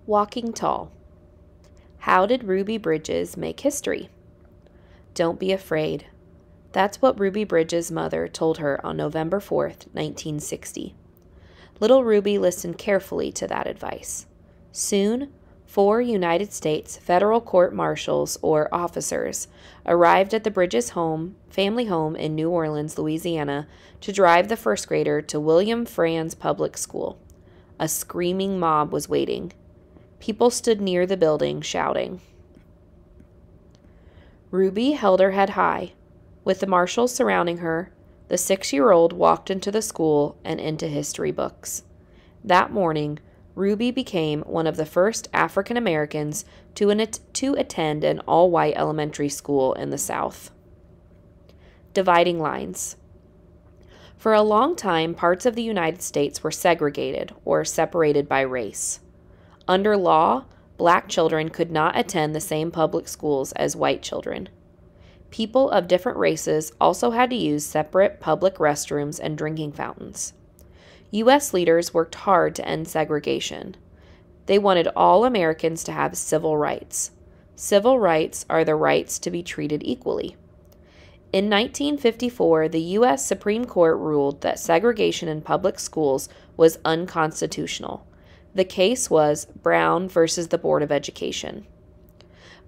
Walking tall. How did Ruby Bridges make history? Don't be afraid. That's what Ruby Bridges' mother told her on November 4th, 1960. Little Ruby listened carefully to that advice. Soon, 4 United States federal court marshals, or officers, arrived at the Bridges family home in New Orleans, Louisiana, to drive the first grader to William Frantz Public School. A screaming mob was waiting. People stood near the building, shouting. Ruby held her head high. With the marshals surrounding her, the 6-year-old walked into the school and into history books. That morning, Ruby became one of the first African Americans to attend an all-white elementary school in the South. Dividing lines. For a long time, parts of the United States were segregated or separated by race. Under law, black children could not attend the same public schools as white children. People of different races also had to use separate public restrooms and drinking fountains. U.S. leaders worked hard to end segregation. They wanted all Americans to have civil rights. Civil rights are the rights to be treated equally. In 1954, the U.S. Supreme Court ruled that segregation in public schools was unconstitutional. The case was Brown versus the Board of Education.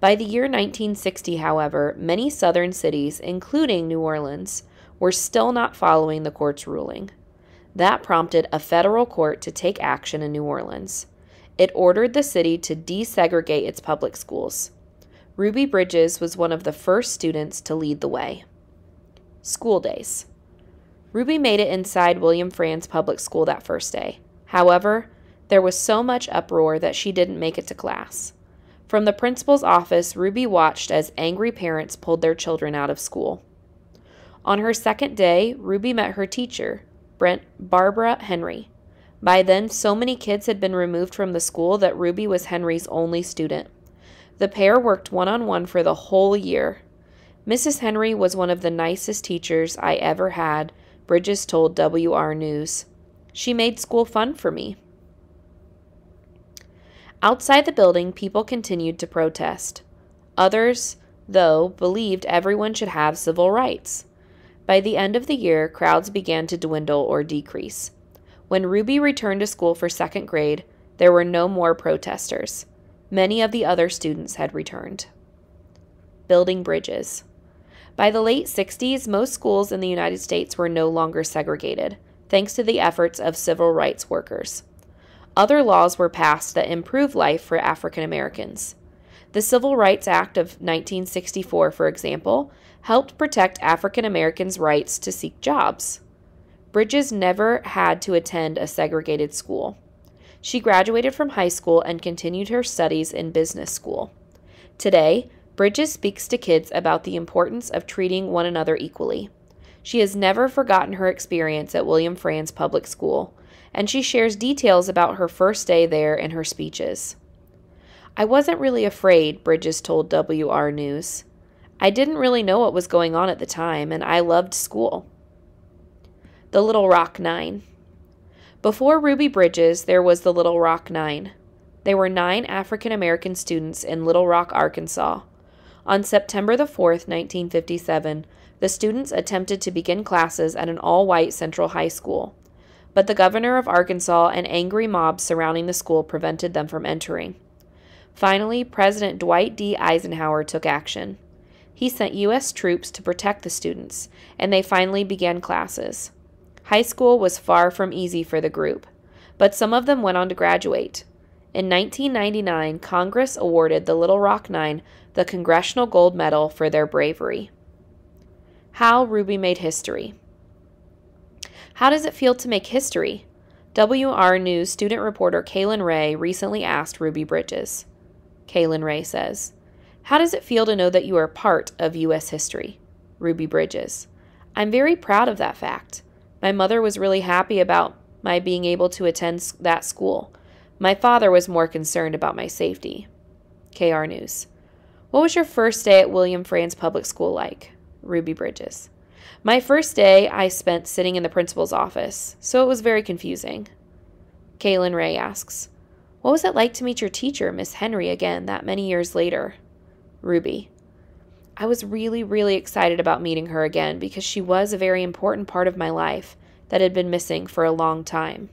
By the year 1960, however, many southern cities, including New Orleans, were still not following the court's ruling. That prompted a federal court to take action in New Orleans. It ordered the city to desegregate its public schools. Ruby Bridges was one of the first students to lead the way. School days. Ruby made it inside William Frantz Public School that first day. However, there was so much uproar that she didn't make it to class. From the principal's office, Ruby watched as angry parents pulled their children out of school. On her second day, Ruby met her teacher, Barbara Henry. By then, so many kids had been removed from the school that Ruby was Henry's only student. The pair worked one-on-one for the whole year. Mrs. Henry was one of the nicest teachers I ever had, Bridges told WR News. She made school fun for me. Outside the building, people continued to protest. Others, though, believed everyone should have civil rights. By the end of the year, crowds began to dwindle or decrease. When Ruby returned to school for second grade, there were no more protesters. Many of the other students had returned. Building bridges. By the late 60s, most schools in the United States were no longer segregated, thanks to the efforts of civil rights workers. Other laws were passed that improved life for African Americans. The Civil Rights Act of 1964, for example, helped protect African Americans' rights to seek jobs. Bridges never had to attend a segregated school. She graduated from high school and continued her studies in business school. Today, Bridges speaks to kids about the importance of treating one another equally. She has never forgotten her experience at William Frantz Public School, and she shares details about her first day there in her speeches. I wasn't really afraid, Bridges told WR News. I didn't really know what was going on at the time, and I loved school. The Little Rock Nine. Before Ruby Bridges, there was the Little Rock Nine. There were 9 African American students in Little Rock, Arkansas. On September the 4th, 1957, the students attempted to begin classes at an all-white Central High School, but the governor of Arkansas and angry mobs surrounding the school prevented them from entering. Finally, President Dwight D. Eisenhower took action. He sent U.S. troops to protect the students, and they finally began classes. High school was far from easy for the group, but some of them went on to graduate. In 1999, Congress awarded the Little Rock Nine the Congressional Gold Medal for their bravery. How Ruby made history. How does it feel to make history? WR News student reporter Kaylin Ray recently asked Ruby Bridges. Kaylin Ray says, "How does it feel to know that you are part of U.S. history?" Ruby Bridges, "I'm very proud of that fact. My mother was really happy about my being able to attend that school. My father was more concerned about my safety." KR News, "What was your first day at William Frantz Public School like?" Ruby Bridges, "My first day I spent sitting in the principal's office, so it was very confusing." Kaylin Ray asks, What was it like to meet your teacher, Miss Henry, again that many years later? Ruby: I was really, really excited about meeting her again because she was a very important part of my life that had been missing for a long time.